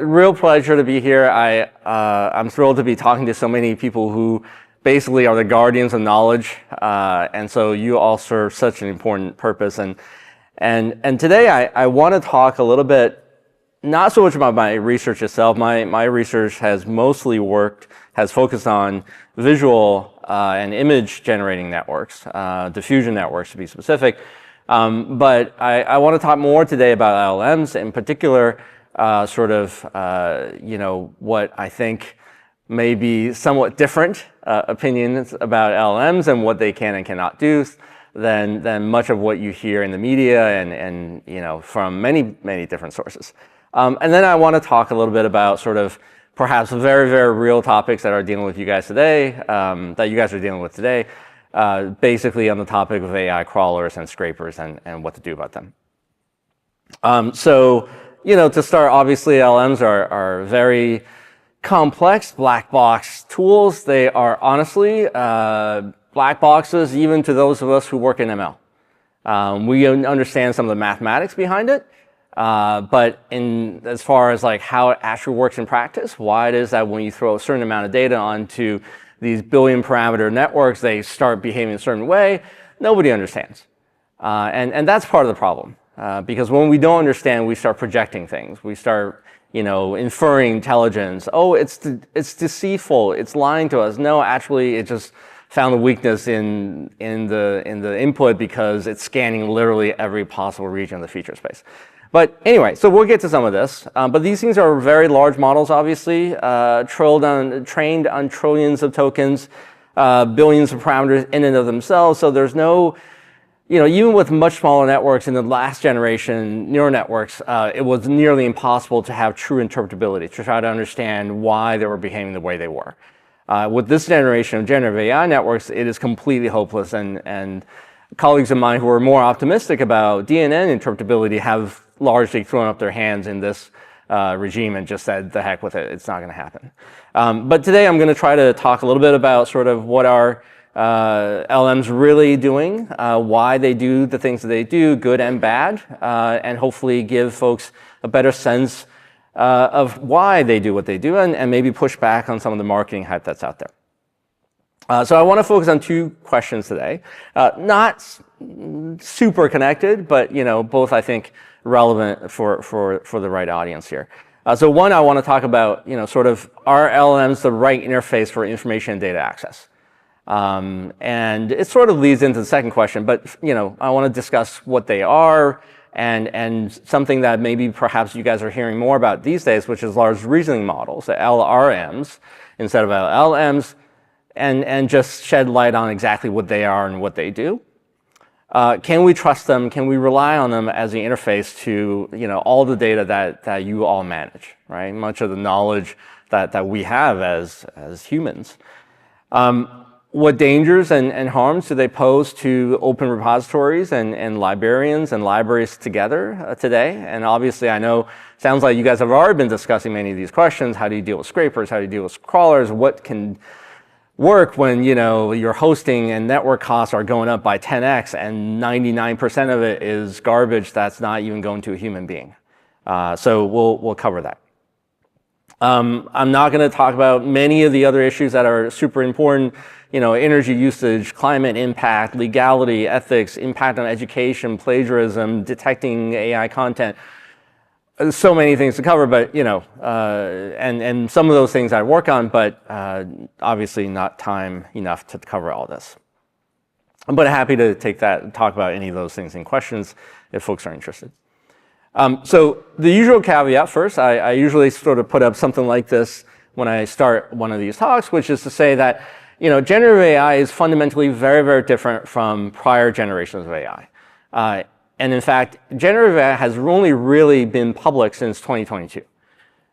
Real pleasure to be here. I'm thrilled to be talking to so many people who basically are the guardians of knowledge, and so you all serve such an important purpose. And today I want to talk a little bit, not so much about my research itself. My research has focused on visual and image generating networks, diffusion networks to be specific. But I want to talk more today about LLMs, in particular, what I think may be somewhat different opinions about LLMs and what they can and cannot do than much of what you hear in the media and from many different sources. And then I want to talk a little bit about perhaps very, very real topics that are dealing with you guys today, that you guys are dealing with today, basically on the topic of AI crawlers and scrapers and what to do about them. To start, obviously LLMs are very complex black box tools. They are honestly black boxes even to those of us who work in ML. We understand some of the mathematics behind it, but as far as how it actually works in practice, why it is that when you throw a certain amount of data onto these billion parameter networks, they start behaving a certain way, nobody understands. And that's part of the problem. Because when we don't understand, we start projecting things. We start, inferring intelligence. Oh, it's deceitful. It's lying to us. No, actually, it just found a weakness in the input because it's scanning literally every possible region of the feature space. But anyway, so we'll get to some of this. But these things are very large models, obviously, trained on trillions of tokens, billions of parameters in and of themselves. So there's no, even with much smaller networks in the last generation neural networks, it was nearly impossible to have true interpretability, to try to understand why they were behaving the way they were. With this generation of generative AI networks, it is completely hopeless, and colleagues of mine who are more optimistic about DNN interpretability have largely thrown up their hands in this regime and just said, the heck with it, it's not going to happen. But today I'm going to try to talk a little bit about what our LLMs really doing, why they do the things that they do, good and bad, and hopefully give folks a better sense of why they do what they do and maybe push back on some of the marketing hype that's out there. So I want to focus on two questions today, not super connected, but both I think relevant for the right audience here. So one, I want to talk about are LLMs the right interface for information and data access? And it leads into the second question, but I want to discuss what they are and something that maybe perhaps you guys are hearing more about these days, which is large reasoning models, LRMs, instead of LLMs, and just shed light on exactly what they are and what they do. Can we trust them? Can we rely on them as the interface to all the data that you all manage, right? Much of the knowledge that we have as humans. What dangers and harms do they pose to open repositories and librarians and libraries together today? And obviously, I know, sounds like you guys have already been discussing many of these questions. How do you deal with scrapers? How do you deal with crawlers? What can work when your hosting and network costs are going up by 10x and 99% of it is garbage that's not even going to a human being? So we'll cover that. I'm not going to talk about many of the other issues that are super important, energy usage, climate impact, legality, ethics, impact on education, plagiarism, detecting AI content. There's so many things to cover, but and some of those things I work on, but obviously not time enough to cover all this. But happy to take that and talk about any of those things in questions if folks are interested. So the usual caveat first, I usually put up something like this when I start one of these talks, which is to say that generative AI is fundamentally very, very different from prior generations of AI. And in fact, generative AI has only really been public since 2022.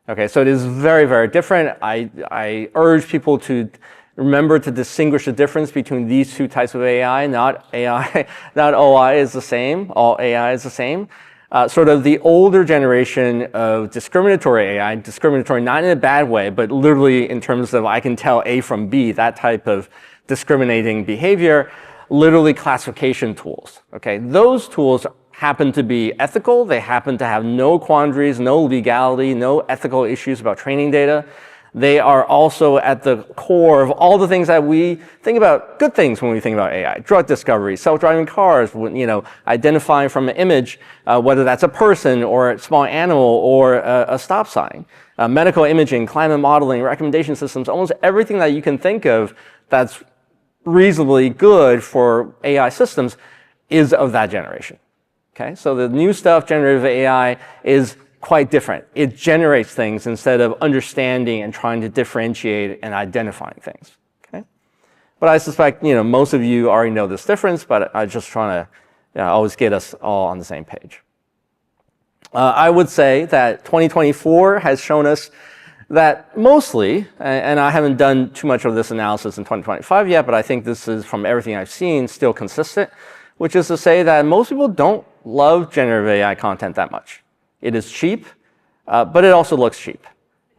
Okay, so it is very, very different. I urge people to remember to distinguish the difference between these two types of AI. Not all AI is the same. All AI is the same. The older generation of discriminatory AI, discriminatory not in a bad way, but literally in terms of I can tell A from B, that type of discriminating behavior, literally classification tools. Okay, those tools happen to be ethical. They happen to have no quandaries, no legality, no ethical issues about training data. They are also at the core of all the things that we think about, good things when we think about AI. Drug discovery, self-driving cars, identifying from an image, whether that's a person or a small animal or a stop sign. Medical imaging, climate modeling, recommendation systems, almost everything that you can think of that's reasonably good for AI systems is of that generation. Okay, so the new stuff, generative AI, is quite different. It generates things instead of understanding and trying to differentiate and identifying things. Okay, but I suspect most of you already know this difference, but I'm just trying to always get us all on the same page. I would say that 2024 has shown us that mostly, and I haven't done too much of this analysis in 2025 yet, but I think this is, from everything I've seen, still consistent, which is to say that most people don't love generative AI content that much. It is cheap, but it also looks cheap.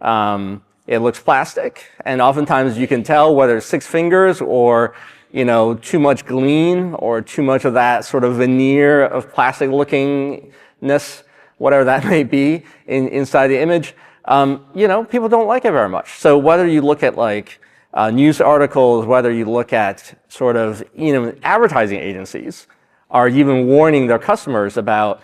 It looks plastic, and oftentimes you can tell whether it's 6 fingers or too much gleam or too much of that sort of veneer of plastic lookingness, whatever that may be inside the image. People don't like it very much. So whether you look at news articles, whether you look at sort of advertising agencies are even warning their customers about,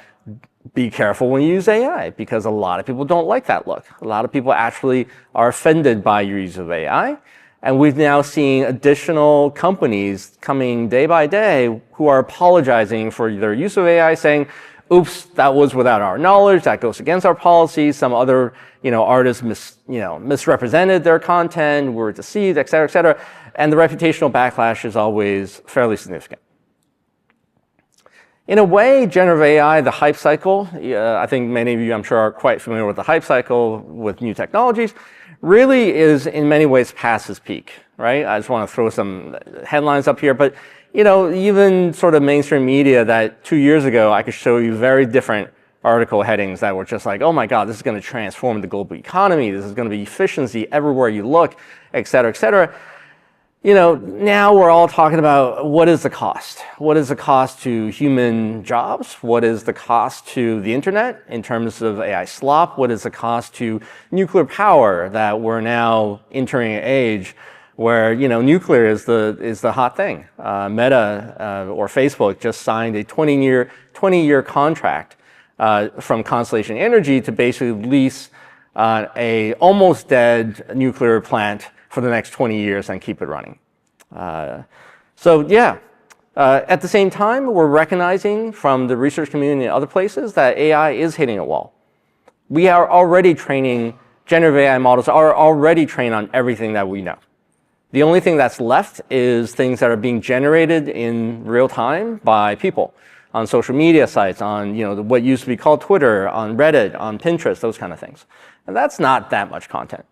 be careful when you use AI, because a lot of people don't like that look. A lot of people actually are offended by your use of AI. And we've now seen additional companies coming day by day who are apologizing for their use of AI, saying, oops, that was without our knowledge, that goes against our policies, some other artists misrepresented their content, were deceived, et cetera, et cetera. And the reputational backlash is always fairly significant. In a way, generative AI, the hype cycle, I think many of you, I'm sure, are quite familiar with the hype cycle with new technologies, really is in many ways past its peak, right? I just want to throw some headlines up here, but even sort of mainstream media that 2 years ago, I could show you very different article headings that were just like, oh my God, this is going to transform the global economy. This is going to be efficiency everywhere you look, et cetera, et cetera. Now we're all talking about what is the cost? What is the cost to human jobs? What is the cost to the internet in terms of AI slop? What is the cost to nuclear power, that we're now entering an age where nuclear is the hot thing? Meta or Facebook just signed a 20-year contract from Constellation Energy to basically lease a almost dead nuclear plant for the next 20 years and keep it running. At the same time, we're recognizing from the research community and other places that AI is hitting a wall. We are already training, generative AI models are already trained on everything that we know. The only thing that's left is things that are being generated in real time by people on social media sites, on what used to be called Twitter, on Reddit, on Pinterest, those kind of things. And that's not that much content.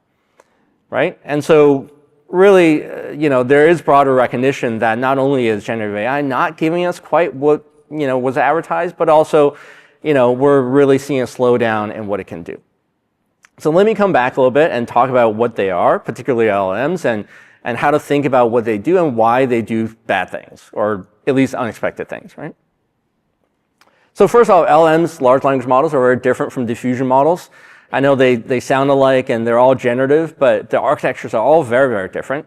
Right? And so really, there is broader recognition that not only is generative AI not giving us quite what, was advertised, but also, we're really seeing a slowdown in what it can do. So let me come back a little bit and talk about what they are, particularly LLMs, and how to think about what they do and why they do bad things, or at least unexpected things, right? So first off, LLMs, large language models, are very different from diffusion models. I know they sound alike and they're all generative, but the architectures are all very, very different.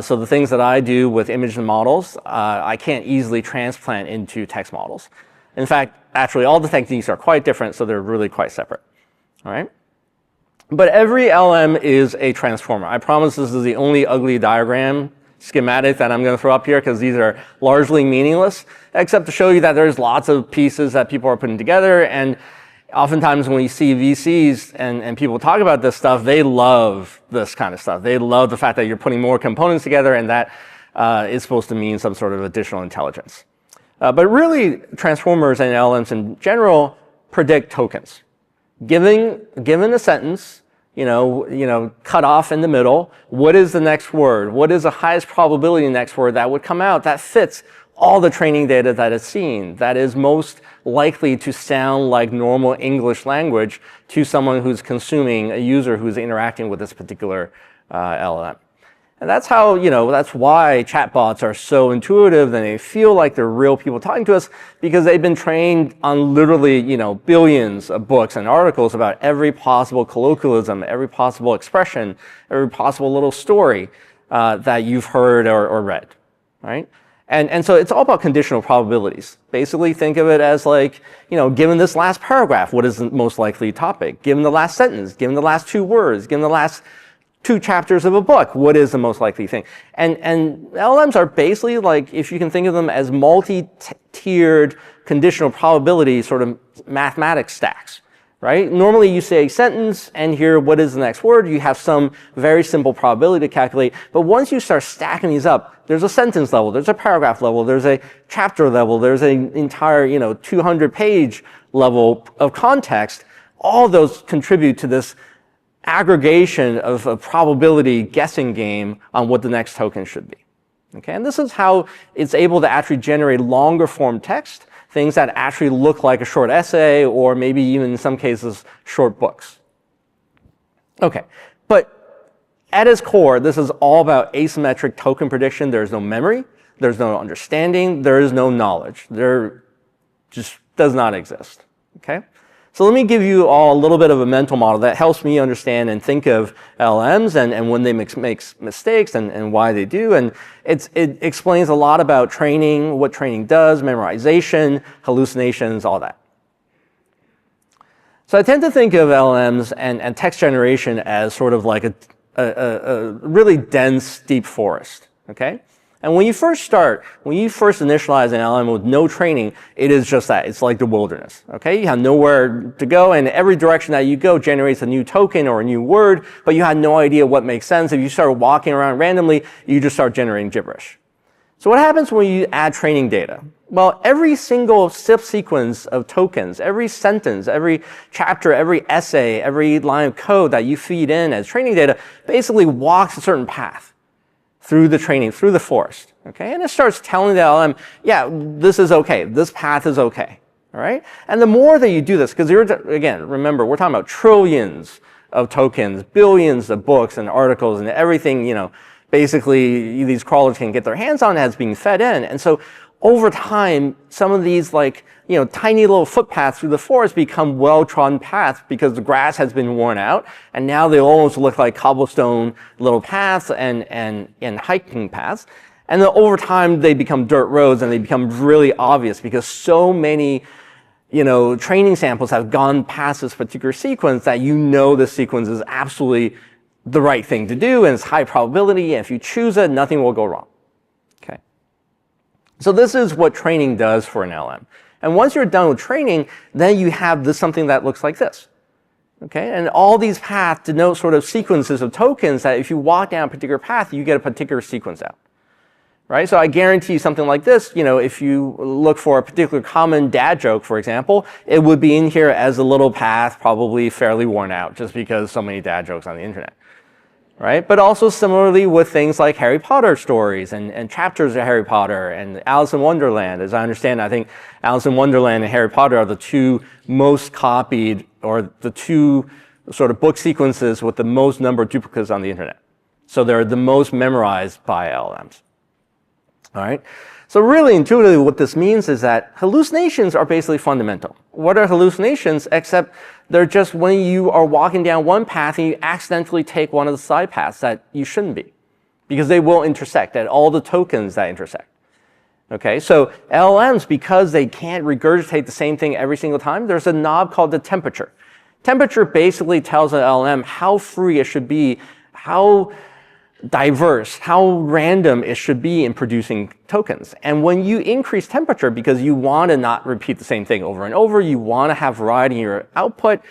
So the things that I do with image and models, I can't easily transplant into text models. In fact, actually, all the techniques are quite different, so they're really quite separate. All right? But every LM is a transformer. I promise this is the only ugly diagram schematic that I'm going to throw up here, because these are largely meaningless, except to show you that there's lots of pieces that people are putting together. And oftentimes when you see VCs and people talk about this stuff, they love this kind of stuff. They love the fact that you're putting more components together, and that is supposed to mean some sort of additional intelligence. But really, transformers and LLMs in general predict tokens. Given a sentence, cut off in the middle, what is the next word? What is the highest probability next word that would come out that fits all the training data that it's seen, that is most likely to sound like normal English language to someone who's consuming, a user who's interacting with this particular LLM. And that's how, that's why chatbots are so intuitive and they feel like they're real people talking to us, because they've been trained on literally, billions of books and articles about every possible colloquialism, every possible expression, every possible little story that you've heard or read, right? And so it's all about conditional probabilities. Basically, think of it as like, given this last paragraph, what is the most likely topic? Given the last sentence, given the last 2 words, given the last 2 chapters of a book, what is the most likely thing? And LLMs are basically like, if you can think of them as multi-tiered conditional probability sort of mathematics stacks, right? Normally you say a sentence and here, what is the next word? You have some very simple probability to calculate. But once you start stacking these up, there's a sentence level, there's a paragraph level, there's a chapter level, there's an entire, 200-page level of context. All those contribute to this aggregation of a probability guessing game on what the next token should be. Okay, and this is how it's able to actually generate longer form text, things that actually look like a short essay or maybe even in some cases short books. Okay, but at its core, this is all about asymmetric token prediction. There's no memory, there's no understanding, there is no knowledge. There just does not exist. Okay? So let me give you all a little bit of a mental model that helps me understand and think of LLMs and when they make mistakes and why they do. And it explains a lot about training, what training does, memorization, hallucinations, all that. So I tend to think of LLMs and text generation as sort of like a really dense, deep forest, okay? And when you first initialize an LLM with no training, it is just that. It's like the wilderness, okay? You have nowhere to go, and every direction that you go generates a new token or a new word, but you have no idea what makes sense. If you start walking around randomly, you just start generating gibberish. So what happens when you add training data? Well, every single subsequence of tokens, every sentence, every chapter, every essay, every line of code that you feed in as training data basically walks a certain path through the training, through the forest, okay? And it starts telling the LLM, yeah, this is okay, this path is okay, all right? And the more that you do this, because again, remember, we're talking about trillions of tokens, billions of books and articles and everything, basically these crawlers can get their hands on as being fed in. And so over time, some of these tiny little footpaths through the forest become well-trodden paths because the grass has been worn out, and now they almost look like cobblestone little paths and hiking paths. And then over time, they become dirt roads and they become really obvious because so many training samples have gone past this particular sequence that the sequence is absolutely the right thing to do and it's high probability, and if you choose it, nothing will go wrong. Okay. So this is what training does for an LM. And once you're done with training, then you have something that looks like this. Okay, and all these paths denote sort of sequences of tokens that if you walk down a particular path, you get a particular sequence out. Right? So I guarantee something like this, if you look for a particular common dad joke, for example, it would be in here as a little path, probably fairly worn out, just because so many dad jokes on the internet. Right? But also similarly with things like Harry Potter stories and chapters of Harry Potter and Alice in Wonderland. As I understand, I think Alice in Wonderland and Harry Potter are the 2 most copied, or the 2 sort of book sequences with the most number of duplicates on the internet. So they're the most memorized by LLMs. All right? So really intuitively what this means is that hallucinations are basically fundamental. What are hallucinations except they're just when you are walking down one path and you accidentally take one of the side paths that you shouldn't be, because they will intersect at all the tokens that intersect. Okay, so LLMs, because they can't regurgitate the same thing every single time, there's a knob called the temperature. Temperature basically tells an LLM how free it should be, how diverse, how random it should be in producing tokens. And when you increase temperature, because you want to not repeat the same thing over and over, you want to have variety in your output,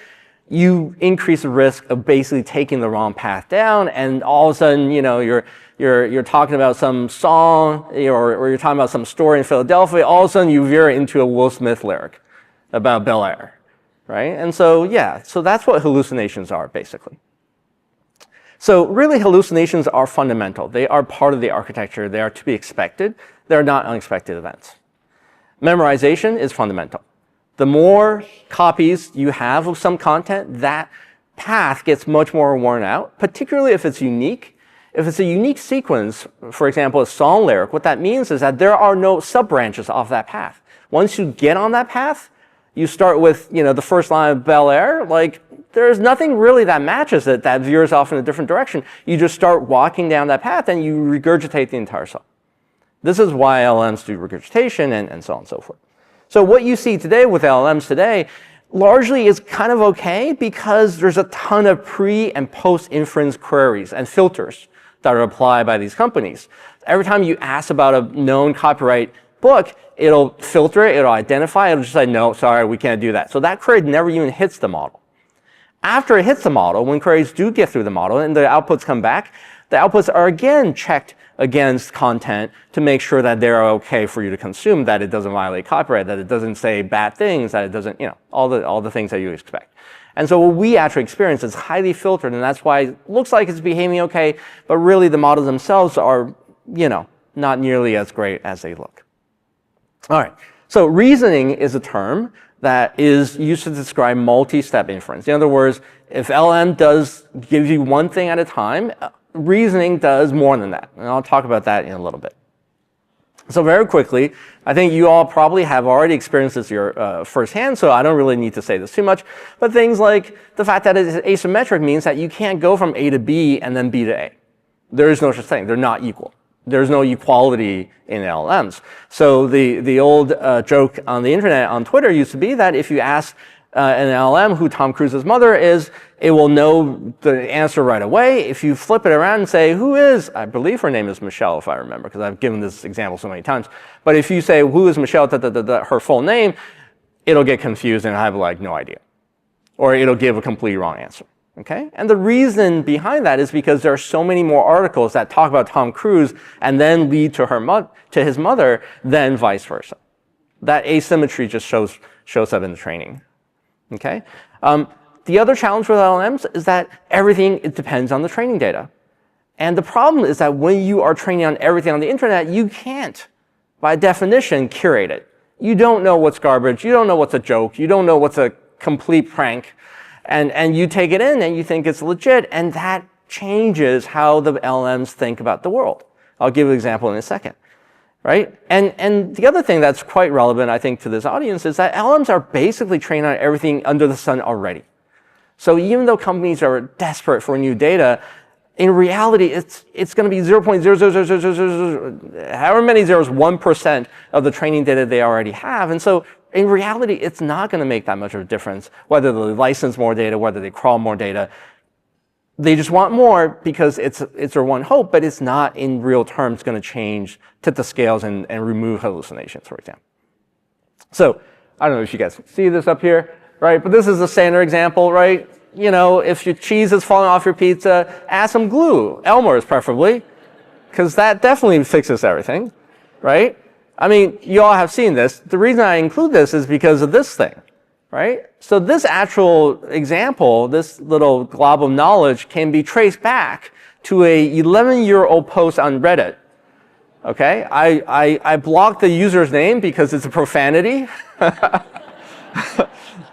you increase the risk of basically taking the wrong path down, and all of a sudden, you're talking about some song, or you're talking about some story in Philadelphia, all of a sudden you veer into a Will Smith lyric about Bel Air, right? And so, yeah, so that's what hallucinations are, basically. So really, hallucinations are fundamental. They are part of the architecture. They are to be expected. They are not unexpected events. Memorization is fundamental. The more copies you have of some content, that path gets much more worn out, particularly if it's unique. If it's a unique sequence, for example, a song lyric, what that means is that there are no sub-branches off that path. Once you get on that path, you start with, the first line of Bel Air, like, there's nothing really that matches it that veers off in a different direction. You just start walking down that path and you regurgitate the entire song. This is why LLMs do regurgitation and so on and so forth. So what you see today with LLMs today largely is kind of okay because there's a ton of pre and post inference queries and filters that are applied by these companies. Every time you ask about a known copyright book, it'll filter it, it'll identify, it'll just say, no, sorry, we can't do that. So that query never even hits the model. After it hits the model, when queries do get through the model and the outputs come back, the outputs are again checked against content to make sure that they're okay for you to consume, that it doesn't violate copyright, that it doesn't say bad things, that it doesn't, all the things that you expect. And so what we actually experience is highly filtered, and that's why it looks like it's behaving okay, but really the models themselves are, not nearly as great as they look. All right, so reasoning is a term that is used to describe multi-step inference. In other words, if LM does give you one thing at a time, reasoning does more than that. And I'll talk about that in a little bit. So very quickly, I think you all probably have already experienced this firsthand, so I don't really need to say this too much. But things like the fact that it's asymmetric means that you can't go from A to B and then B to A. There is no such thing. They're not equal. There's no equality in LLMs. So the old joke on the internet, on Twitter, used to be that if you ask an LLM who Tom Cruise's mother is, it will know the answer right away. If you flip it around and say, who is, I believe her name is Michelle, if I remember, because I've given this example so many times. But if you say, who is Michelle, her full name, it'll get confused and have like no idea. Or it'll give a completely wrong answer. Okay? And the reason behind that is because there are so many more articles that talk about Tom Cruise and then lead to his mother than vice versa. That asymmetry just shows up in the training. Okay? The other challenge with LLMs is that it depends on the training data. And the problem is that when you are training on everything on the internet, you can't, by definition, curate it. You don't know what's garbage. You don't know what's a joke. You don't know what's a complete prank. And you take it in and you think it's legit, and that changes how the LLMs think about the world. I'll give an example in a second. Right? And the other thing that's quite relevant, I think, to this audience is that LLMs are basically trained on everything under the sun already. So even though companies are desperate for new data, in reality, it's going to be 0.00000, however many zeros, 1% of the training data they already have. And so in reality, it's not going to make that much of a difference whether they license more data, whether they crawl more data. They just want more because it's their one hope, but it's not in real terms going to change, tip the scales and remove hallucinations, for example. So I don't know if you guys see this up here, right? But this is a standard example, right? If your cheese is falling off your pizza, add some glue, Elmer's preferably, because that definitely fixes everything, right? I mean, you all have seen this. The reason I include this is because of this thing. Right? So this actual example, this little glob of knowledge can be traced back to a 11-year-old post on Reddit. Okay? I blocked the user's name because it's a profanity.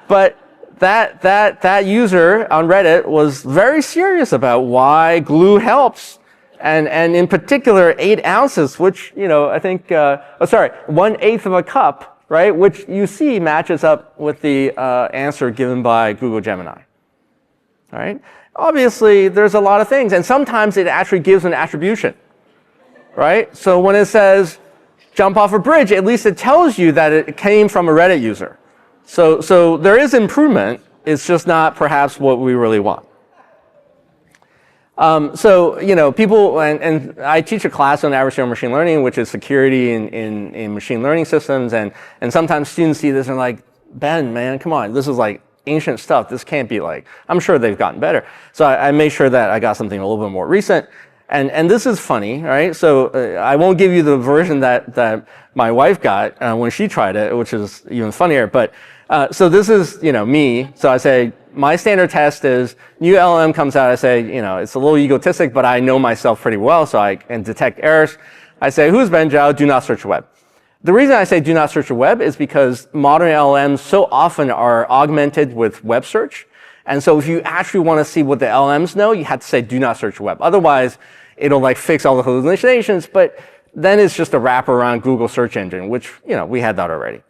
But that user on Reddit was very serious about why glue helps. And in particular, 8 ounces, which, I think, 1/8 of a cup, right, which you see matches up with the answer given by Google Gemini. All right? Obviously, there's a lot of things, and sometimes it actually gives an attribution, right? So when it says jump off a bridge, at least it tells you that it came from a Reddit user. So there is improvement. It's just not perhaps what we really want. People, and I teach a class on adversarial machine learning, which is security in machine learning systems, and sometimes students see this and are like, Ben, man, come on, this is like ancient stuff. This can't be like, I'm sure they've gotten better. So I made sure that I got something a little bit more recent. And this is funny, right? So I won't give you the version that my wife got when she tried it, which is even funnier. But so this is, me. So I say, my standard test is new LLM comes out. I say, it's a little egotistic, but I know myself pretty well, so I can detect errors. I say, who's Ben Zhao? Do not search the web. The reason I say do not search the web is because modern LLMs so often are augmented with web search. And so if you actually want to see what the LLMs know, you have to say, do not search the web. Otherwise, it'll like fix all the hallucinations, but then it's just a wraparound Google search engine, which, we had that already.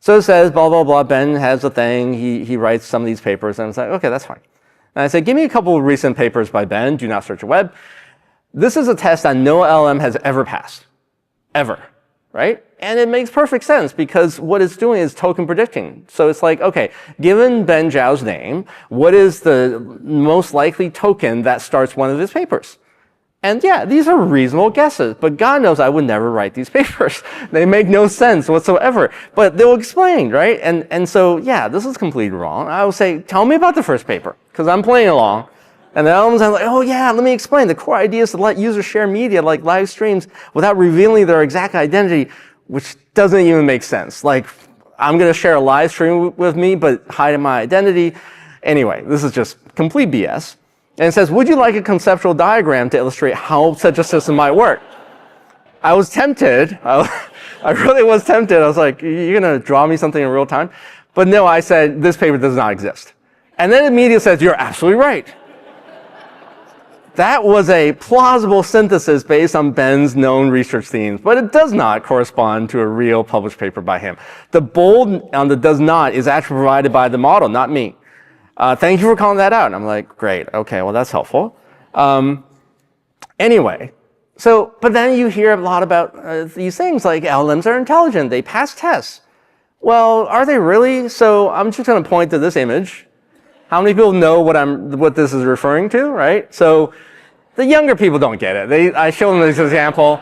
So it says, blah, blah, blah, Ben has a thing, he writes some of these papers, and it's like, okay, that's fine. And I said, give me a couple of recent papers by Ben, do not search the web. This is a test that no LLM has ever passed, ever, right? And it makes perfect sense because what it's doing is token predicting. So it's like, okay, given Ben Zhao's name, what is the most likely token that starts one of his papers? And yeah, these are reasonable guesses, but God knows I would never write these papers. They make no sense whatsoever, but they'll explain, right? And so, yeah, this is completely wrong. I will say, tell me about the first paper, because I'm playing along. And the LLMs are like, oh yeah, let me explain. The core idea is to let users share media like live streams without revealing their exact identity, which doesn't even make sense. Like, I'm going to share a live stream with me, but hide my identity. Anyway, this is just complete BS. And it says, would you like a conceptual diagram to illustrate how such a system might work? I was tempted. I really was tempted. I was like, you're going to draw me something in real time? But no, I said, this paper does not exist. And then it immediately says, you're absolutely right. That was a plausible synthesis based on Ben's known research themes, but it does not correspond to a real published paper by him. The bold on the does not is actually provided by the model, not me. Thank you for calling that out. And I'm like, great, okay, well, that's helpful. Anyway, but then you hear a lot about these things like LLMs are intelligent, they pass tests. Well, are they really? So I'm just going to point to this image. How many people know what this is referring to, right? So the younger people don't get it. I show them this example.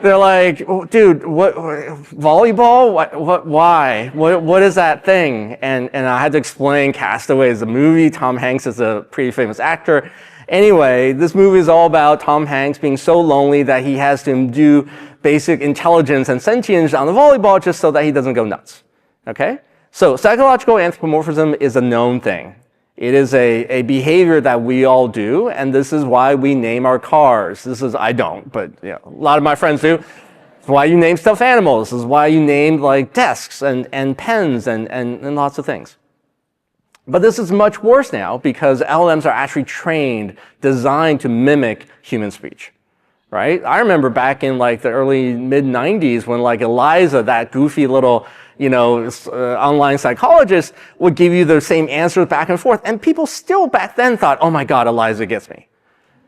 They're like, oh, dude, what volleyball? Why? What is that thing? And I had to explain Castaway is a movie. Tom Hanks is a pretty famous actor. Anyway, this movie is all about Tom Hanks being so lonely that he has to do basic intelligence and sentience on the volleyball just so that he doesn't go nuts. Okay? So psychological anthropomorphism is a known thing. It is a behavior that we all do, and this is why we name our cars. I don't, but a lot of my friends do. It's why you name stuffed animals. This is why you name like desks and pens and lots of things. But this is much worse now because LLMs are actually trained, designed to mimic human speech, right? I remember back in like the early mid-90s when like Eliza, that goofy little online psychologist would give you the same answers back and forth. And people still back then thought, oh my God, Eliza gets me,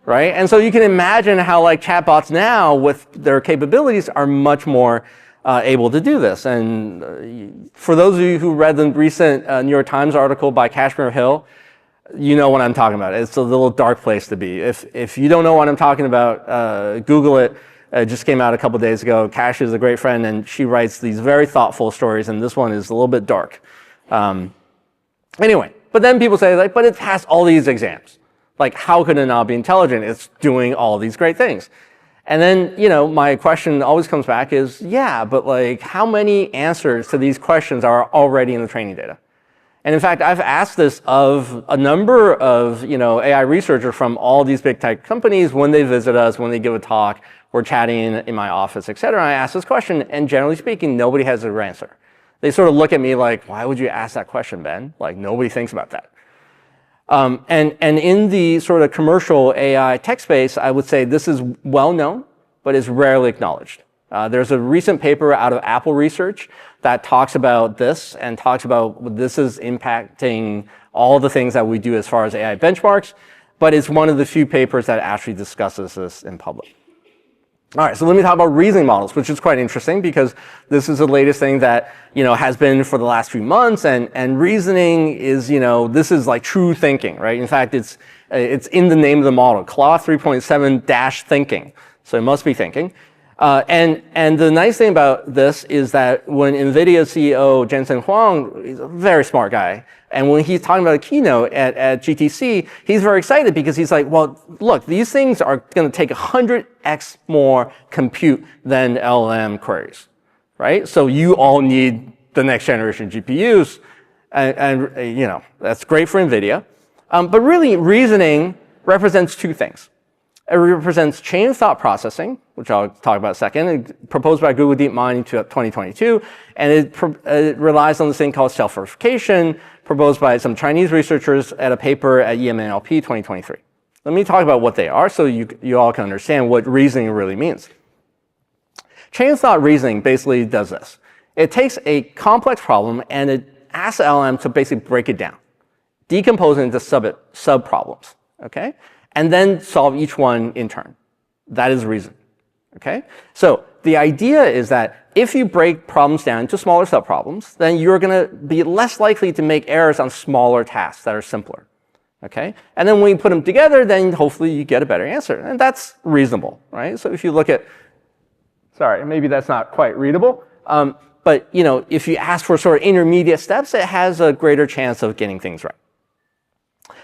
right? And so you can imagine how like chatbots now with their capabilities are much more able to do this. And for those of you who read the recent New York Times article by Kashmir Hill, you know what I'm talking about. It's a little dark place to be. If you don't know what I'm talking about, Google it. It just came out a couple days ago. Cash is a great friend, and she writes these very thoughtful stories, and this one is a little bit dark. Anyway, but then people say, like, but it passed all these exams. Like, how could it not be intelligent? It's doing all these great things. And then, my question always comes back is, yeah, but like, how many answers to these questions are already in the training data? And in fact, I've asked this of a number of, AI researchers from all these big tech companies when they visit us, when they give a talk, we're chatting in my office, et cetera. I ask this question, and generally speaking, nobody has a answer. They sort of look at me like, why would you ask that question, Ben? Like, nobody thinks about that. And in the sort of commercial AI tech space, I would say this is well known, but is rarely acknowledged. There's a recent paper out of Apple Research that talks about this and talks about this is impacting all the things that we do as far as AI benchmarks, but it's one of the few papers that actually discusses this in public. All right, so let me talk about reasoning models, which is quite interesting because this is the latest thing that, has been for the last few months, and reasoning is, this is like true thinking, right? In fact, it's in the name of the model, Claude 3.7-thinking. So it must be thinking. And the nice thing about this is that when NVIDIA CEO Jensen Huang, he's a very smart guy, and when he's talking about a keynote at GTC, he's very excited because he's like, well, look, these things are going to take 100x more compute than LLM queries, right? So you all need the next generation GPUs, and that's great for NVIDIA. But really, reasoning represents two things. It represents chain of thought processing, which I'll talk about in a second, proposed by Google DeepMind in 2022, and it relies on this thing called self-verification, proposed by some Chinese researchers at a paper at EMNLP 2023. Let me talk about what they are so you all can understand what reasoning really means. Chain of thought reasoning basically does this. It takes a complex problem and it asks the LLM to basically break it down, decompose it into sub-problems, okay? And then solve each one in turn. That is reasoning, okay? So the idea is that if you break problems down into smaller sub-problems, then you're going to be less likely to make errors on smaller tasks that are simpler, okay? And then when you put them together, then hopefully you get a better answer. And that's reasonable, right? So if you look at, sorry, maybe that's not quite readable, but if you ask for sort of intermediate steps, it has a greater chance of getting things right.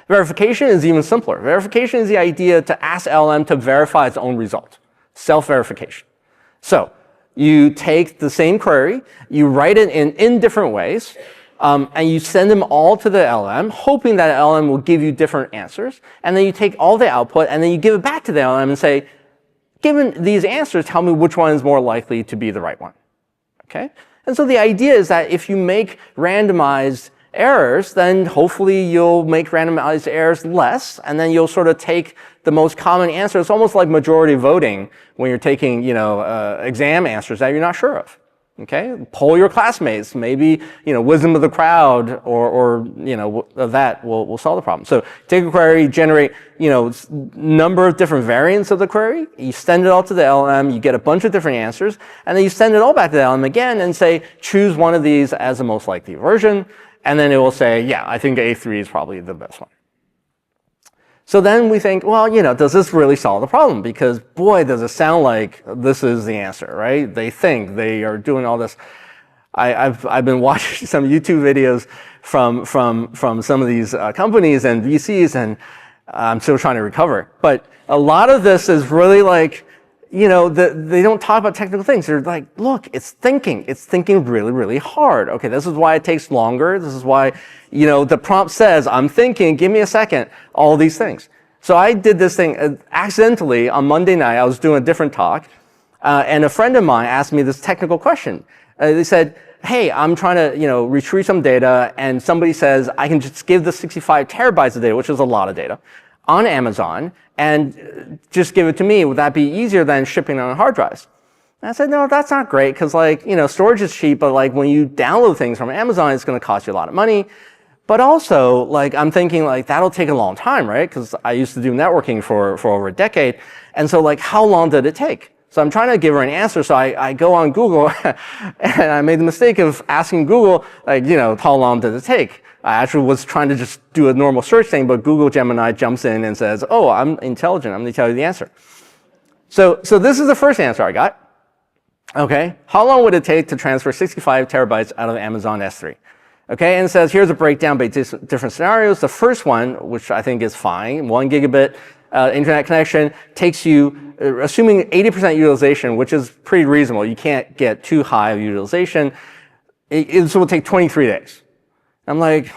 Verification is even simpler. Verification is the idea to ask LLM to verify its own result, self-verification. So you take the same query, you write it in different ways, and you send them all to the LLM, hoping that LLM will give you different answers. And then you take all the output, and then you give it back to the LLM and say, given these answers, tell me which one is more likely to be the right one. Okay? And so the idea is that if you make randomized errors, then hopefully you'll make randomized errors less, and then you'll sort of take the most common answer. It's almost like majority voting when you're taking, exam answers that you're not sure of. Okay? Poll your classmates. Maybe, wisdom of the crowd or that will solve the problem. So take a query, generate, number of different variants of the query. You send it all to the LLM. You get a bunch of different answers. And then you send it all back to the LLM again and say, choose one of these as the most likely version. And then it will say, yeah, I think A3 is probably the best one. So then we think, well, does this really solve the problem? Because boy, does it sound like this is the answer, right? They think they are doing all this. I've been watching some YouTube videos from some of these companies and VCs, and I'm still trying to recover. But a lot of this is really like, they don't talk about technical things. They're like, look, it's thinking. It's thinking really, really hard. Okay, this is why it takes longer. This is why, the prompt says, I'm thinking, give me a second, all these things. So I did this thing accidentally on Monday night. I was doing a different talk, and a friend of mine asked me this technical question. They said, hey, I'm trying to, retrieve some data, and somebody says, I can just give the 65 terabytes of data, which is a lot of data, on Amazon, and just give it to me. Would that be easier than shipping on hard drives? And I said, no, that's not great, because storage is cheap, but when you download things from Amazon, it's going to cost you a lot of money. But also, I'm thinking that'll take a long time, right? Because I used to do networking for over a decade. And so how long did it take? So I'm trying to give her an answer. So I go on Google and I made the mistake of asking Google, how long did it take? I actually was trying to just do a normal search thing, but Google Gemini jumps in and says, oh, I'm intelligent. I'm going to tell you the answer. So this is the first answer I got. Okay. How long would it take to transfer 65 terabytes out of Amazon S3? Okay. And it says, here's a breakdown by different scenarios. The first one, which I think is fine, 1 gigabit internet connection takes you, assuming 80% utilization, which is pretty reasonable. You can't get too high of utilization. It will take 23 days. I'm like,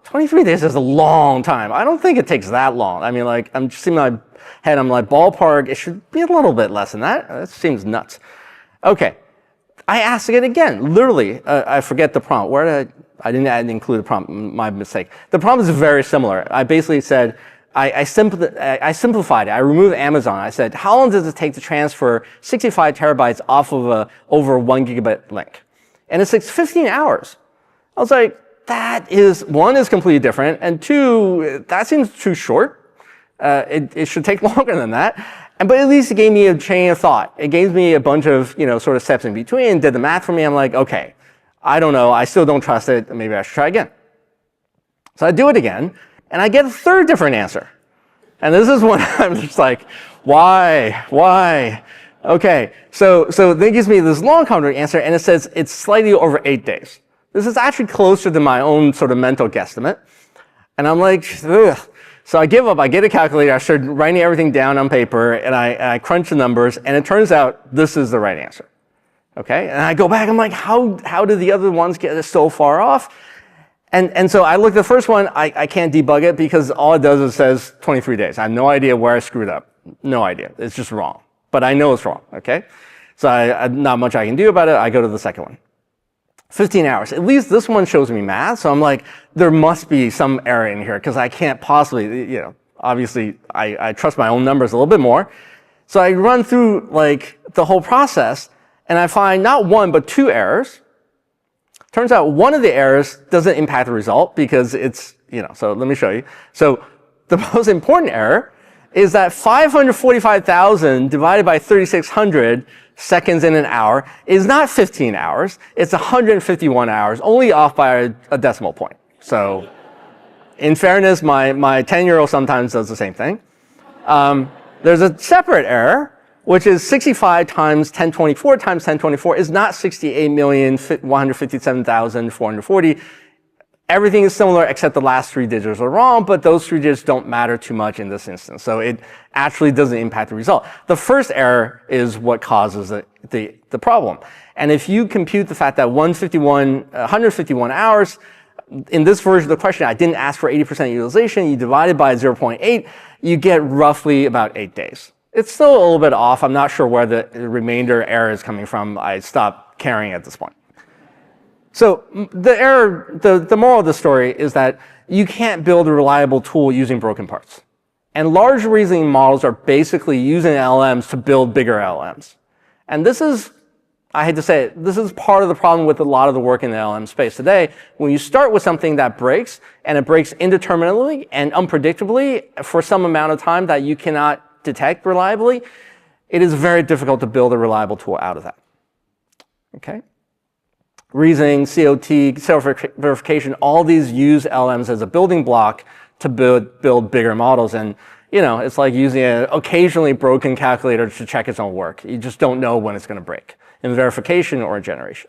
23 days is a long time. I don't think it takes that long. I mean, I'm just in my head, I'm like, ballpark, it should be a little bit less than that. That seems nuts. Okay. I asked it again. Literally, I forget the prompt. I didn't include the prompt, my mistake. The prompt is very similar. I basically said, I simplified it. I removed Amazon. I said, how long does it take to transfer 65 terabytes off of a over 1 gigabit link? And it's 15 hours. I was like, that is, one, is completely different, and two, that seems too short. It should take longer than that. But at least it gave me a chain of thought. It gave me a bunch of, sort of steps in between, did the math for me. I'm like, okay, I don't know. I still don't trust it. Maybe I should try again. So I do it again, and I get a third different answer. And this is when I'm just like, why? Okay, so then it gives me this long counter answer, and it says it's slightly over 8 days. This is actually closer to my own sort of mental guesstimate. And I'm like, ugh. So I give up. I get a calculator. I start writing everything down on paper, and I crunch the numbers, and it turns out this is the right answer. Okay? And I go back. I'm like, how did the other ones get so far off? And so I look at the first one. I can't debug it because all it does is says 23 days. I have no idea where I screwed up. No idea. It's just wrong. But I know it's wrong. Okay? So not much I can do about it. I go to the second one. 15 hours. At least this one shows me math. So I'm like, there must be some error in here because I can't possibly, obviously I trust my own numbers a little bit more. So I run through like the whole process and I find not one, but 2 errors. Turns out one of the errors doesn't impact the result because it's, so let me show you. So the most important error is that 545,000 divided by 3,600 seconds in an hour is not 15 hours. It's 151 hours, only off by a decimal point. So in fairness, my 10-year-old sometimes does the same thing. There's a separate error, which is 65 times 1024 times 1024 is not 68,157,440. Everything is similar except the last 3 digits are wrong, but those 3 digits don't matter too much in this instance. So it actually doesn't impact the result. The first error is what causes the problem. And if you compute the fact that 151 hours, in this version of the question, I didn't ask for 80% utilization, you divide it by 0.8, you get roughly about 8 days. It's still a little bit off. I'm not sure where the remainder error is coming from. I stopped caring at this point. So the moral of the story is that you can't build a reliable tool using broken parts. And large reasoning models are basically using LLMs to build bigger LLMs. And this is, I hate to say it, this is part of the problem with a lot of the work in the LLM space today. When you start with something that breaks, and it breaks indeterminately and unpredictably for some amount of time that you cannot detect reliably, it is very difficult to build a reliable tool out of that. Okay? Reasoning, COT, self-verification, all these use LLMs as a building block to build bigger models. And, it's like using an occasionally broken calculator to check its own work. You just don't know when it's going to break in verification or in generation.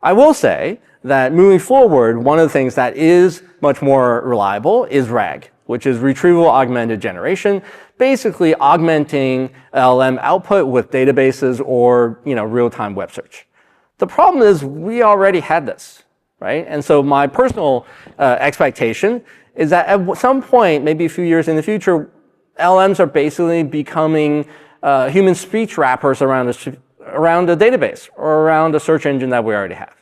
I will say that moving forward, one of the things that is much more reliable is RAG, which is retrieval-augmented generation, basically augmenting LLM output with databases or, real-time web search. The problem is we already had this, right? And so my personal expectation is that at some point, maybe a few years in the future, LLMs are basically becoming human speech wrappers around a database or around a search engine that we already have.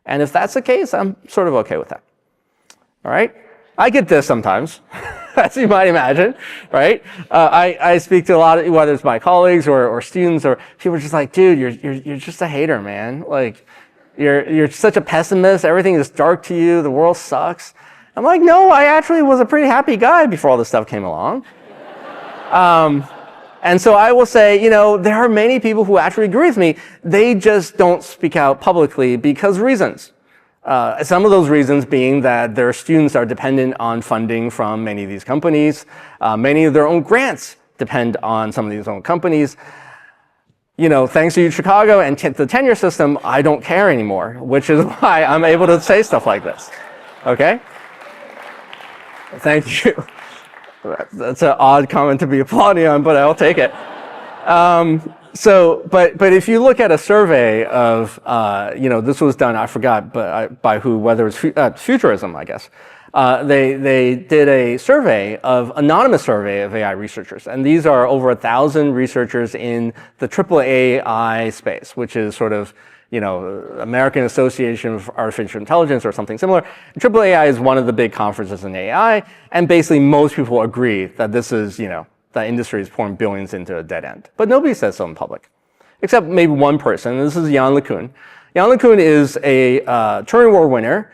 And if that's the case, I'm sort of okay with that. All right? I get this sometimes, as you might imagine, right? I speak to a lot of, whether it's my colleagues or students, or people are just like, dude, you're just a hater, man. Like, you're such a pessimist. Everything is dark to you. The world sucks. I'm like, no, I actually was a pretty happy guy before all this stuff came along. And so I will say, there are many people who actually agree with me. They just don't speak out publicly because of reasons. Some of those reasons being that their students are dependent on funding from many of these companies. Many of their own grants depend on some of these own companies. Thanks to Chicago and the tenure system, I don't care anymore, which is why I'm able to say stuff like this. Okay? Thank you. That's an odd comment to be applauding on, but I'll take it. But if you look at a survey of, this was done, I forgot by who, whether it was Futurism, I guess. They did a anonymous survey of AI researchers. And these are over 1,000 researchers in the AAAI space, which is sort of, American Association of Artificial Intelligence or something similar. AAAI is one of the big conferences in AI. And basically most people agree that this is, that industry is pouring billions into a dead end. But nobody says so in public, except maybe one person. And this is Yann LeCun. Yann LeCun is a Turing Award winner,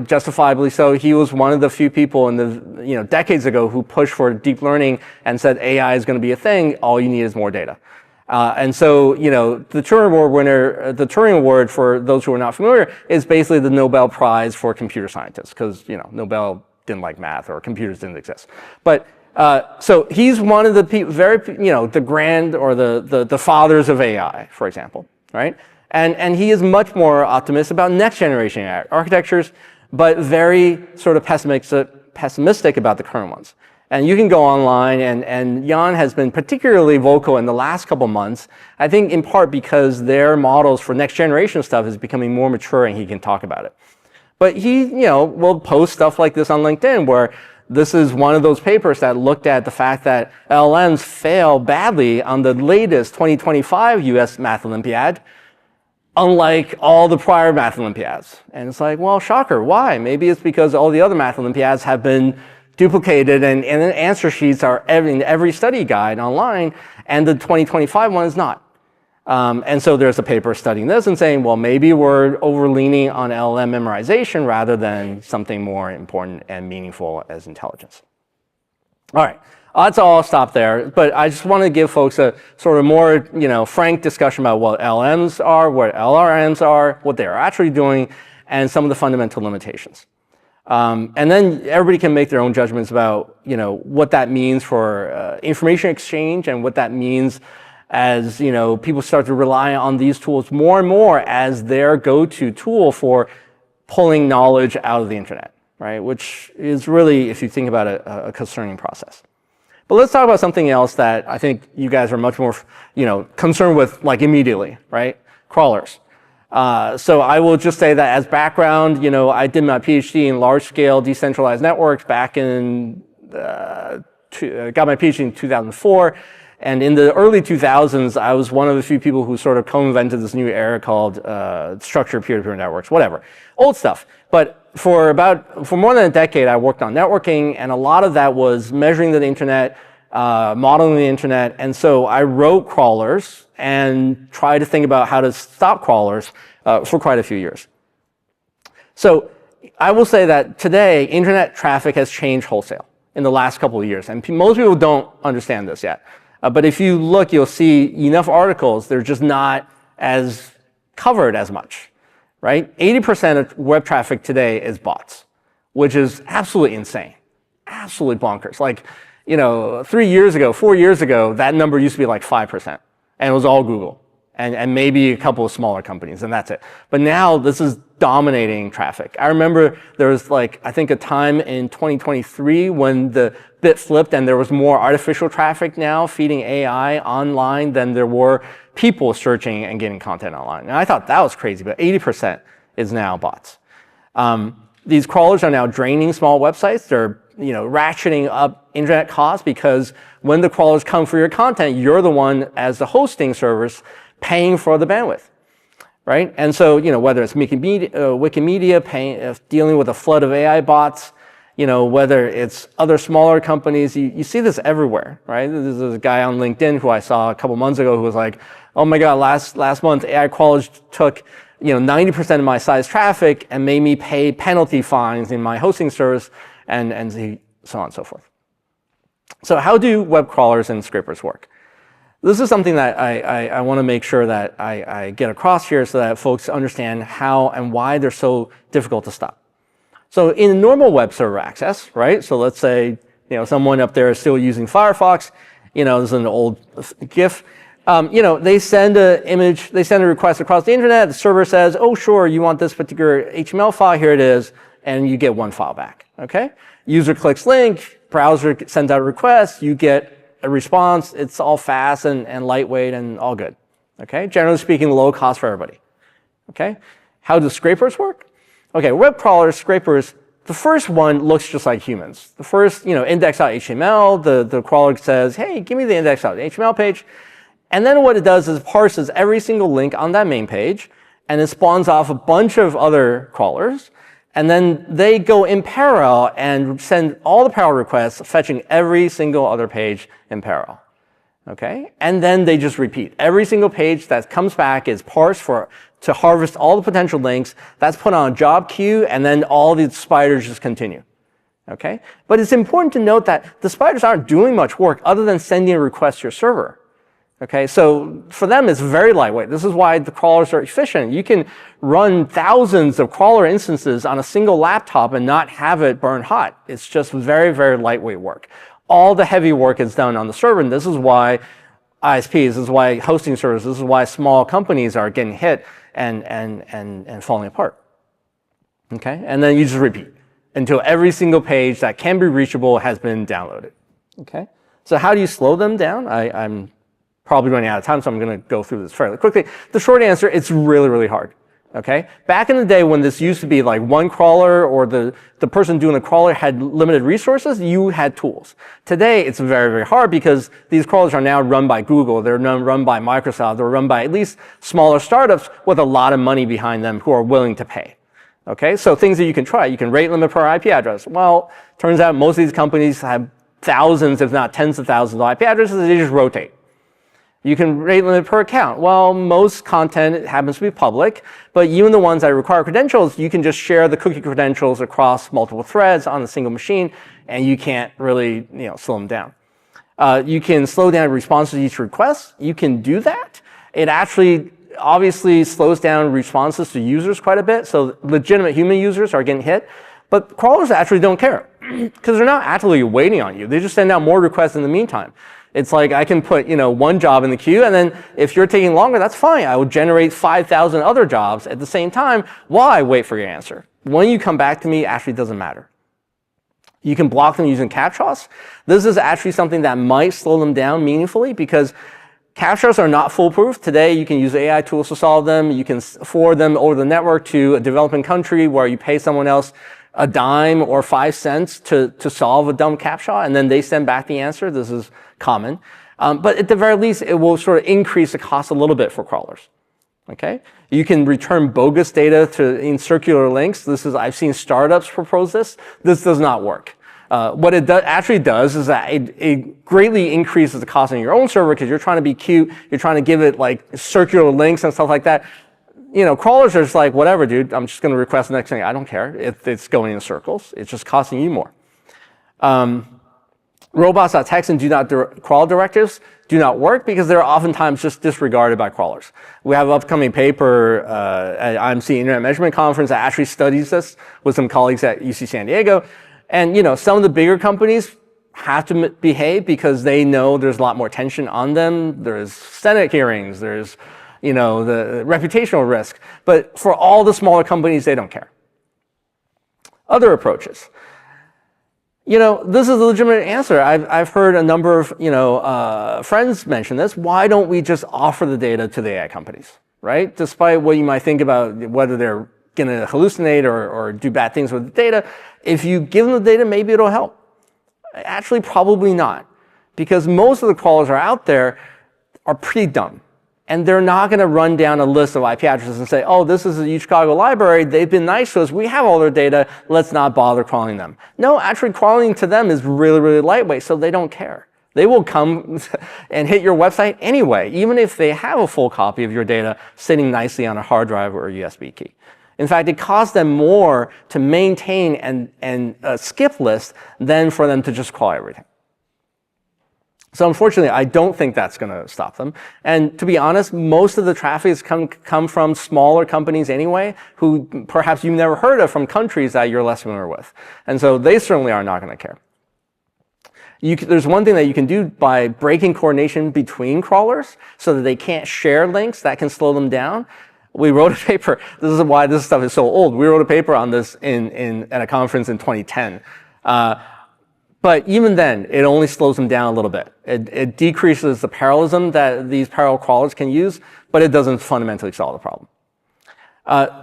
justifiably so. He was one of the few people in the, decades ago who pushed for deep learning and said AI is going to be a thing. All you need is more data. And so, the Turing Award winner, the Turing Award, for those who are not familiar, is basically the Nobel Prize for computer scientists, because, Nobel didn't like math or computers didn't exist. But so he's one of the people, the grand or the fathers of AI, for example, right? And he is much more optimistic about next generation AI architectures, but very sort of pessimistic about the current ones. And you can go online, and Yann has been particularly vocal in the last couple months, I think in part because their models for next generation stuff is becoming more mature and he can talk about it. But he, will post stuff like this on LinkedIn where this is one of those papers that looked at the fact that LLMs fail badly on the latest 2025 US Math Olympiad unlike all the prior math Olympiads. And it's like, well, shocker, why? Maybe it's because all the other math Olympiads have been duplicated and the answer sheets are in every study guide online, and the 2025 one is not. And so there's a paper studying this and saying, well, maybe we're over-leaning on LLM memorization rather than something more important and meaningful as intelligence. All right, that's all. I'll stop there. But I just want to give folks a sort of more, frank discussion about what LLMs are, what LRMs are, what they're actually doing, and some of the fundamental limitations. And then everybody can make their own judgments about, what that means for information exchange and what that means as people start to rely on these tools more and more as their go-to tool for pulling knowledge out of the internet, right? Which is really, if you think about it, a concerning process. But let's talk about something else that I think you guys are much more, concerned with, like, immediately, right? Crawlers. So I will just say that as background, I did my PhD in large-scale decentralized networks back in, got my PhD in 2004. And in the early 2000s, I was one of the few people who sort of co-invented this new era called structured peer-to-peer networks, whatever. Old stuff. But for more than a decade, I worked on networking, and a lot of that was measuring the internet, modeling the internet. And so I wrote crawlers and tried to think about how to stop crawlers for quite a few years. So I will say that today, internet traffic has changed wholesale in the last couple of years. And most people don't understand this yet. But if you look, you'll see enough articles, they're just not as covered as much, right? 80% of web traffic today is bots, which is absolutely insane, absolutely bonkers. Like, 4 years ago, that number used to be like 5%, and it was all Google, and maybe a couple of smaller companies, and that's it. But now this is dominating traffic. I remember there was I think a time in 2023 when the bit flipped and there was more artificial traffic now feeding AI online than there were people searching and getting content online. And I thought that was crazy, but 80% is now bots. These crawlers are now draining small websites. They're ratcheting up internet costs because when the crawlers come for your content, you're the one as the hosting service paying for the bandwidth. Right? And so, whether it's Wikimedia dealing with a flood of AI bots, whether it's other smaller companies, you see this everywhere, right? There's a guy on LinkedIn who I saw a couple months ago who was like, oh my God, last month AI crawlers took, 90% of my size traffic and made me pay penalty fines in my hosting service and so on and so forth. So how do web crawlers and scrapers work? This is something that I want to make sure that I get across here so that folks understand how and why they're so difficult to stop. So in normal web server access, right? So let's say, someone up there is still using Firefox, this is an old GIF. They send an image, they send a request across the internet. The server says, oh, sure, you want this particular HTML file, here it is, and you get one file back, okay? User clicks link, browser sends out a request, you get a response, it's all fast and lightweight and all good, okay? Generally speaking, low cost for everybody, okay? How do scrapers work? Okay, web crawlers, scrapers, the first one looks just like humans. The first, index.html, the crawler says, hey, give me the index.html page. And then what it does is parses every single link on that main page, and it spawns off a bunch of other crawlers. And then they go in parallel and send all the parallel requests, fetching every single other page in parallel. Okay? And then they just repeat. Every single page that comes back is parsed to harvest all the potential links. That's put on a job queue, and then all the spiders just continue. Okay? But it's important to note that the spiders aren't doing much work other than sending a request to your server. Okay, so for them, it's very lightweight. This is why the crawlers are efficient. You can run thousands of crawler instances on a single laptop and not have it burn hot. It's just very, very lightweight work. All the heavy work is done on the server, and this is why ISPs, this is why hosting servers, this is why small companies are getting hit and falling apart. Okay, and then you just repeat until every single page that can be reachable has been downloaded. Okay, so how do you slow them down? I'm probably running out of time, so I'm going to go through this fairly quickly. The short answer, it's really, really hard. Okay? Back in the day when this used to be like one crawler or the person doing the crawler had limited resources, you had tools. Today, it's very, very hard because these crawlers are now run by Google, they're now run by Microsoft, they're run by at least smaller startups with a lot of money behind them who are willing to pay. Okay? So things that you can try, you can rate limit per IP address. Well, turns out most of these companies have thousands, if not tens of thousands of IP addresses, they just rotate. You can rate limit per account. Well, most content happens to be public, but even the ones that require credentials, you can just share the cookie credentials across multiple threads on a single machine, and you can't really slow them down. You can slow down responses to each request. You can do that. It actually obviously slows down responses to users quite a bit, so legitimate human users are getting hit. But crawlers actually don't care because they're not actively waiting on you. They just send out more requests in the meantime. It's like I can put one job in the queue, and then if you're taking longer, that's fine. I will generate 5,000 other jobs at the same time while I wait for your answer. When you come back to me, actually doesn't matter. You can block them using captchas. This is actually something that might slow them down meaningfully because captchas are not foolproof. Today, you can use AI tools to solve them. You can forward them over the network to a developing country where you pay someone else a dime or 5 cents to solve a dumb captcha, and then they send back the answer. This is common. But at the very least, it will sort of increase the cost a little bit for crawlers. Okay? You can return bogus data in circular links. I've seen startups propose this. This does not work. What it actually does is that it greatly increases the cost on your own server because you're trying to be cute. You're trying to give it like circular links and stuff like that. Crawlers are just like, whatever, dude, I'm just going to request the next thing. I don't care. It's going in circles. It's just costing you more. Robots.txt and do-not-crawl directives do not work because they're oftentimes just disregarded by crawlers. We have an upcoming paper at IMC Internet Measurement Conference that actually studies this with some colleagues at UC San Diego. And, some of the bigger companies have to behave because they know there's a lot more tension on them. There's Senate hearings. There's the reputational risk. But for all the smaller companies, they don't care. Other approaches. This is a legitimate answer. I've heard a number of friends mention this. Why don't we just offer the data to the AI companies, right? Despite what you might think about whether they're going to hallucinate or do bad things with the data, if you give them the data, maybe it'll help. Actually, probably not, because most of the crawlers are out there are pretty dumb. And they're not going to run down a list of IP addresses and say, oh, this is the Chicago library. They've been nice to us. We have all their data. Let's not bother crawling them. No, actually crawling to them is really, really lightweight, so they don't care. They will come and hit your website anyway, even if they have a full copy of your data sitting nicely on a hard drive or a USB key. In fact, it costs them more to maintain and skip list than for them to just crawl everything. So unfortunately, I don't think that's going to stop them. And to be honest, most of the traffic has come from smaller companies anyway, who perhaps you've never heard of from countries that you're less familiar with. And so they certainly are not going to care. There's one thing that you can do by breaking coordination between crawlers so that they can't share links that can slow them down. We wrote a paper. This is why this stuff is so old. We wrote a paper on this at a conference in 2010. But even then, it only slows them down a little bit. It decreases the parallelism that these parallel crawlers can use, but it doesn't fundamentally solve the problem.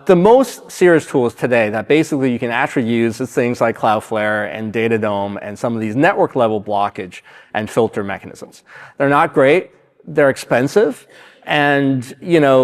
The most serious tools today that basically you can actually use is things like Cloudflare and Datadome and some of these network level blockage and filter mechanisms. They're not great. They're expensive. And,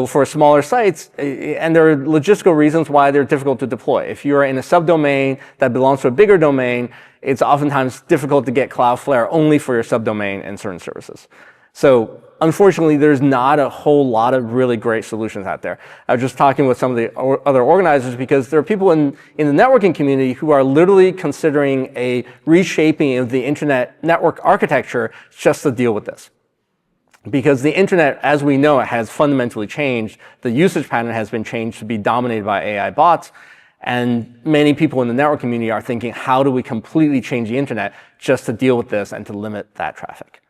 for smaller sites, and there are logistical reasons why they're difficult to deploy. If you're in a subdomain that belongs to a bigger domain, it's oftentimes difficult to get Cloudflare only for your subdomain and certain services. So unfortunately, there's not a whole lot of really great solutions out there. I was just talking with some of the other organizers because there are people in the networking community who are literally considering a reshaping of the internet network architecture just to deal with this. Because the internet, as we know it, has fundamentally changed. The usage pattern has been changed to be dominated by AI bots. And many people in the network community are thinking, how do we completely change the internet just to deal with this and to limit that traffic?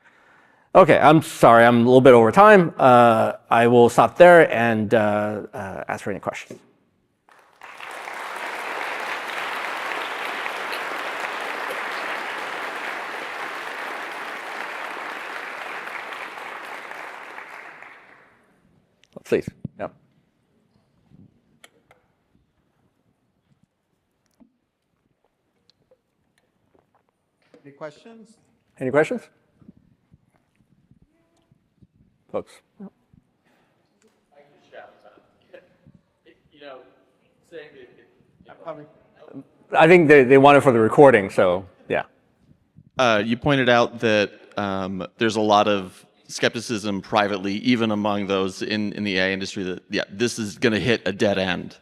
Okay, I'm sorry, I'm a little bit over time. I will stop there and ask for any questions. Please. Yeah. questions? Any questions? Folks. I think they want it for the recording, so yeah. You pointed out that there's a lot of skepticism privately, even among those in the AI industry, that this is going to hit a dead end.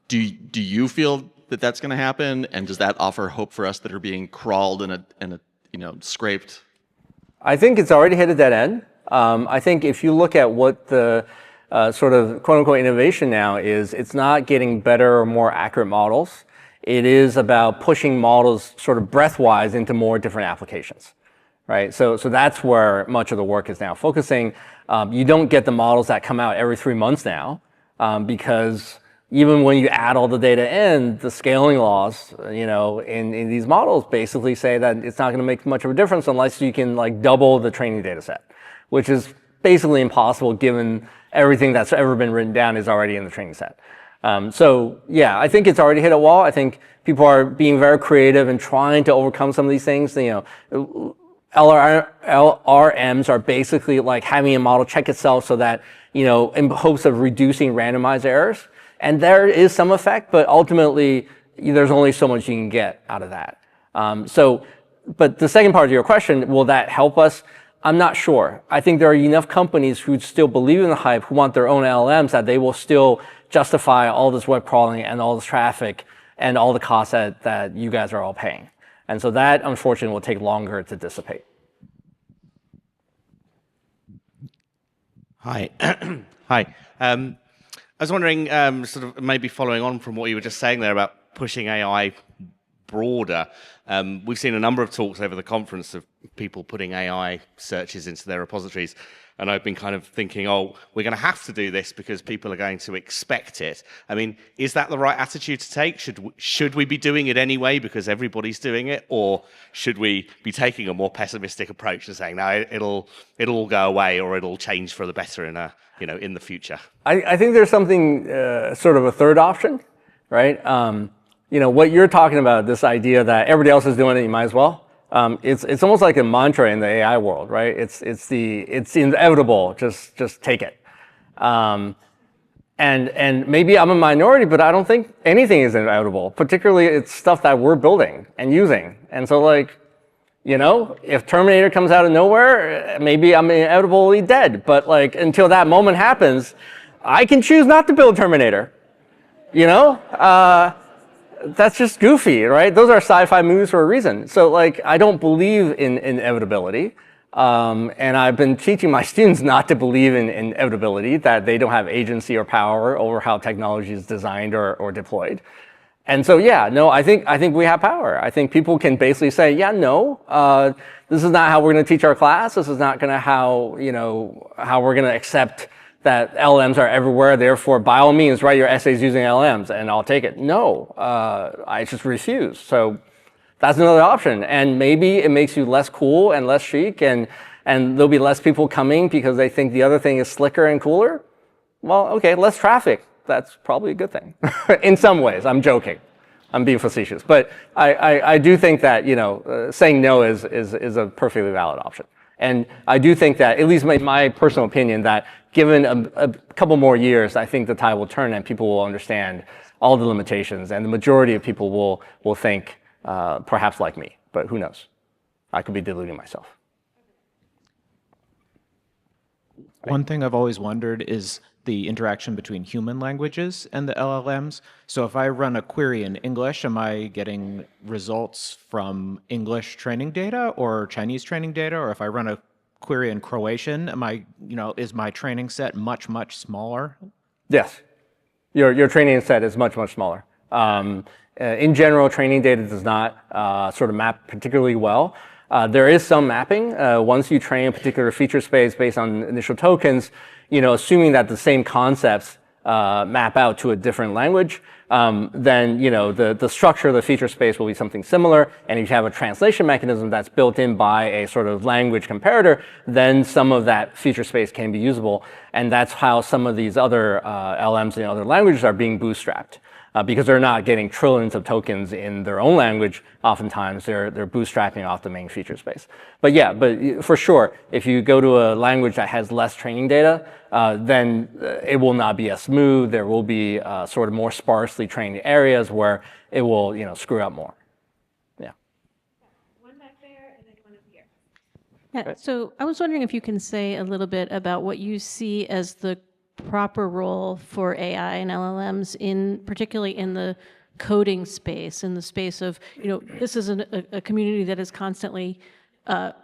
Do you feel that that's going to happen, and does that offer hope for us that are being crawled and scraped? I think it's already hit a dead end. I think if you look at what the sort of quote-unquote innovation now is, it's not getting better or more accurate models. It is about pushing models sort of breadth-wise into more different applications, right? So that's where much of the work is now focusing. You don't get the models that come out every 3 months now, because even when you add all the data in, the scaling laws, in these models basically say that it's not going to make much of a difference unless you can like double the training data set, which is basically impossible given everything that's ever been written down is already in the training set. So yeah, I think it's already hit a wall. I think people are being very creative and trying to overcome some of these things. LRMs are basically like having a model check itself so that, in hopes of reducing randomized errors. And there is some effect, but ultimately there's only so much you can get out of that. But the second part of your question, will that help us? I'm not sure. I think there are enough companies who still believe in the hype, who want their own LLMs, that they will still justify all this web crawling and all this traffic and all the costs that you guys are all paying. And so that, unfortunately, will take longer to dissipate. Hi. Hi. I was wondering, sort of maybe following on from what you were just saying there about pushing AI broader. We've seen a number of talks over the conference of people putting AI searches into their repositories. And I've been kind of thinking, oh, we're going to have to do this because people are going to expect it. I mean, is that the right attitude to take? Should we be doing it anyway because everybody's doing it? Or should we be taking a more pessimistic approach and saying, no, it'll all go away or it'll change for the better in the future? I think there's something, sort of a third option, right? What you're talking about, this idea that everybody else is doing it, you might as well. It's almost like a mantra in the AI world, right? It's inevitable. Just take it. And maybe I'm a minority, but I don't think anything is inevitable. Particularly, it's stuff that we're building and using. And so, if Terminator comes out of nowhere, maybe I'm inevitably dead. But until that moment happens, I can choose not to build Terminator. That's just goofy, right? Those are sci-fi movies for a reason. So I don't believe in inevitability. And I've been teaching my students not to believe in inevitability, that they don't have agency or power over how technology is designed or deployed. And so, yeah, no, I think we have power. I think people can basically say, yeah, no, this is not how we're going to teach our class. This is not going to how we're going to accept that LLMs are everywhere, therefore, by all means, write your essays using LLMs, and I'll take it. No, I just refuse. So that's another option. And maybe it makes you less cool and less chic, and there'll be less people coming because they think the other thing is slicker and cooler. Well, okay, less traffic. That's probably a good thing. In some ways, I'm joking. I'm being facetious. But I do think that, saying no is a perfectly valid option. And I do think that, at least my personal opinion, that given a couple more years, I think the tide will turn and people will understand all the limitations, and the majority of people will think perhaps like me, but who knows? I could be deluding myself. One thing I've always wondered is the interaction between human languages and the LLMs. So if I run a query in English, am I getting results from English training data or Chinese training data? Or if I run a query in Croatian, is my training set much, much smaller? Yes. Your training set is much, much smaller. In general, training data does not sort of map particularly well. There is some mapping. Once you train a particular feature space based on initial tokens, assuming that the same concepts map out to a different language, then the structure of the feature space will be something similar. And if you have a translation mechanism that's built in by a sort of language comparator, then some of that feature space can be usable. And that's how some of these other LMs in other languages are being bootstrapped. because they're not getting trillions of tokens in their own language. Oftentimes, they're bootstrapping off the main feature space. But yeah, but for sure, if you go to a language that has less training data, then it will not be as smooth. There will be sort of more sparsely trained areas where it will, screw up more. Yeah. One back there and then one up here. Yeah, so I was wondering if you can say a little bit about what you see as the proper role for AI and LLMs particularly in the coding space, in the space of, this is a community that is constantly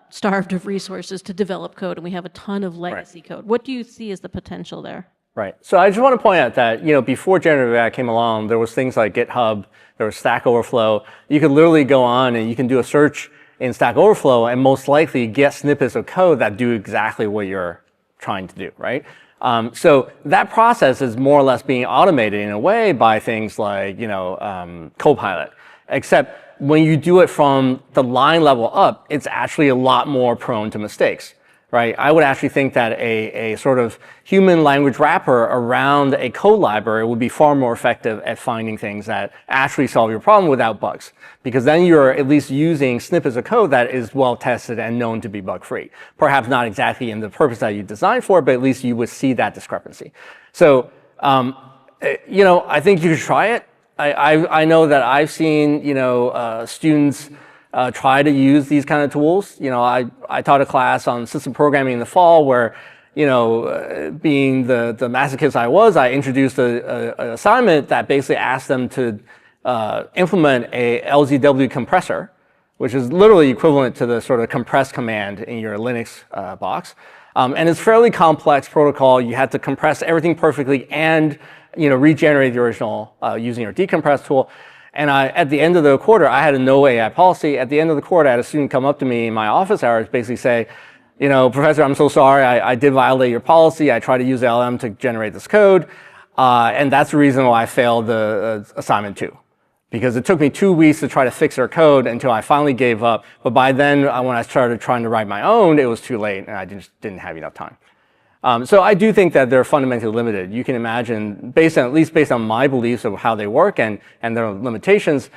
starved of resources to develop code, and we have a ton of legacy code. What do you see as the potential there? Right. So I just want to point out that, before generative AI came along, there was things like GitHub, there was Stack Overflow. You could literally go on and you can do a search in Stack Overflow and most likely get snippets of code that do exactly what you're trying to do, right? So that process is more or less being automated in a way by things like, Copilot, except when you do it from the line level up, it's actually a lot more prone to mistakes, right? I would actually think that a sort of human language wrapper around a code library would be far more effective at finding things that actually solve your problem without bugs, because then you're at least using snippets of code that is well tested and known to be bug free. Perhaps not exactly in the purpose that you designed for, but at least you would see that discrepancy. So, I think you should try it. I know that I've seen, students try to use these kind of tools. I taught a class on system programming in the fall where, being the masochist I was, I introduced an assignment that basically asked them to implement a LZW compressor, which is literally equivalent to the sort of compress command in your Linux box. And it's fairly complex protocol. You had to compress everything perfectly and regenerate the original using your decompress tool. And at the end of the quarter, I had a no AI policy. At the end of the quarter, I had a student come up to me in my office hours, basically say, Professor, I'm so sorry. I did violate your policy. I tried to use LLM to generate this code. And that's the reason why I failed the assignment 2. Because it took me 2 weeks to try to fix their code until I finally gave up. But by then, when I started trying to write my own, it was too late and I just didn't have enough time. So I do think that they're fundamentally limited. You can imagine, at least based on my beliefs of how they work and their limitations,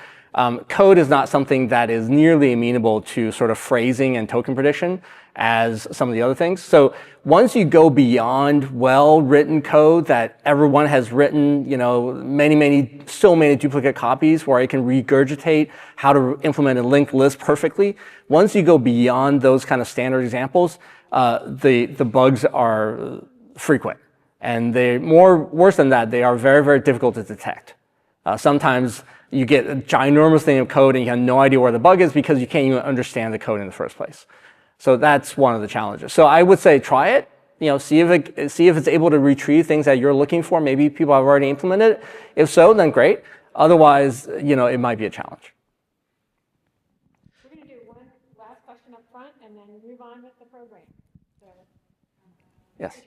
code is not something that is nearly amenable to sort of phrasing and token prediction as some of the other things. So once you go beyond well-written code that everyone has written, so many duplicate copies where it can regurgitate how to implement a linked list perfectly, once you go beyond those kind of standard examples, the bugs are frequent. And worse than that, they are very, very difficult to detect. Sometimes you get a ginormous thing of code and you have no idea where the bug is because you can't even understand the code in the first place. So that's one of the challenges. So I would say try it, see if it's able to retrieve things that you're looking for. Maybe people have already implemented it. If so, then great. Otherwise, it might be a challenge. We're going to do one last question up front and then move on with the program. So, yes.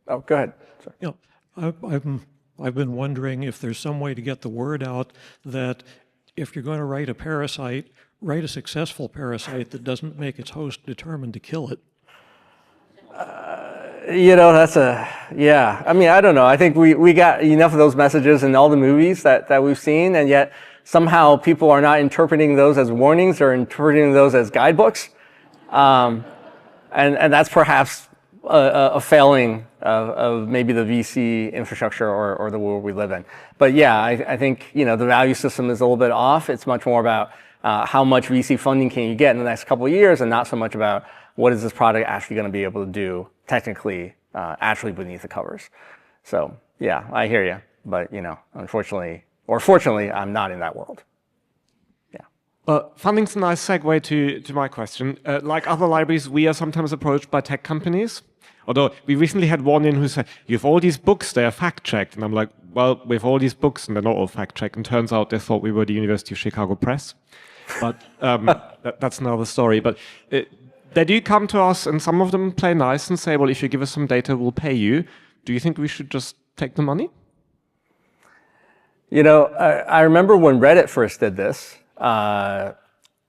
Oh, go ahead. Sorry. I've been wondering if there's some way to get the word out that if you're going to write a parasite, write a successful parasite that doesn't make its host determined to kill it. Yeah. I mean, I don't know. I think we got enough of those messages in all the movies that we've seen, and yet somehow people are not interpreting those as warnings or interpreting those as guidebooks. And that's perhaps a failing of maybe the VC infrastructure or the world we live in. But yeah, I think the value system is a little bit off. It's much more about how much VC funding can you get in the next couple of years, and not so much about what is this product actually going to be able to do technically, actually beneath the covers. So yeah, I hear you, but unfortunately or fortunately, I'm not in that world. Funding's a nice segue to my question. Like other libraries, we are sometimes approached by tech companies. Although we recently had one in who said, you have all these books, they are fact-checked. And I'm like, well, we have all these books and they're not all fact-checked. And turns out they thought we were the University of Chicago Press. But that's another story. But they do come to us and some of them play nice and say, well, if you give us some data, we'll pay you. Do you think we should just take the money? I remember when Reddit first did this.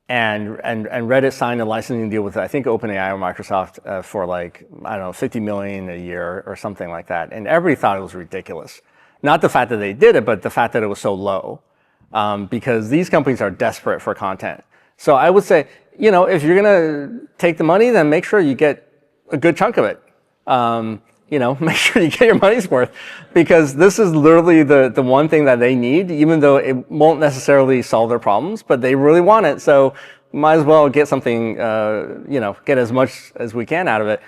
and Reddit signed a licensing deal with, I think, OpenAI or Microsoft for like, I don't know, 50 million a year or something like that. And everybody thought it was ridiculous. Not the fact that they did it, but the fact that it was so low. Because these companies are desperate for content. So I would say, you know, if you're gonna take the money, then make sure you get a good chunk of it. You know, make sure you get your money's worth, because this is literally the one thing that they need, even though it won't necessarily solve their problems, but they really want it. So might as well get something, you know, get as much as we can out of it.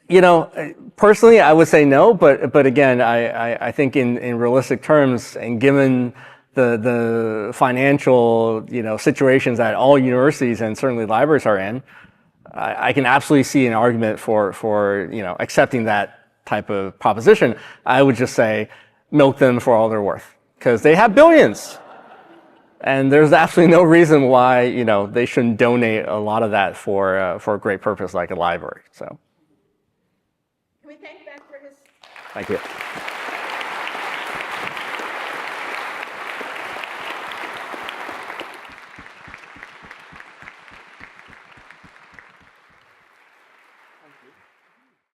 You know, personally, I would say no, but again, I think in realistic terms, and given the financial, you know, situations that all universities and certainly libraries are in, I can absolutely see an argument for you know, accepting that type of proposition. I would just say milk them for all they're worth, because they have billions. And there's absolutely no reason why, you know, they shouldn't donate a lot of that for a great purpose like a library. So. Can we thank Ben for his... Thank you.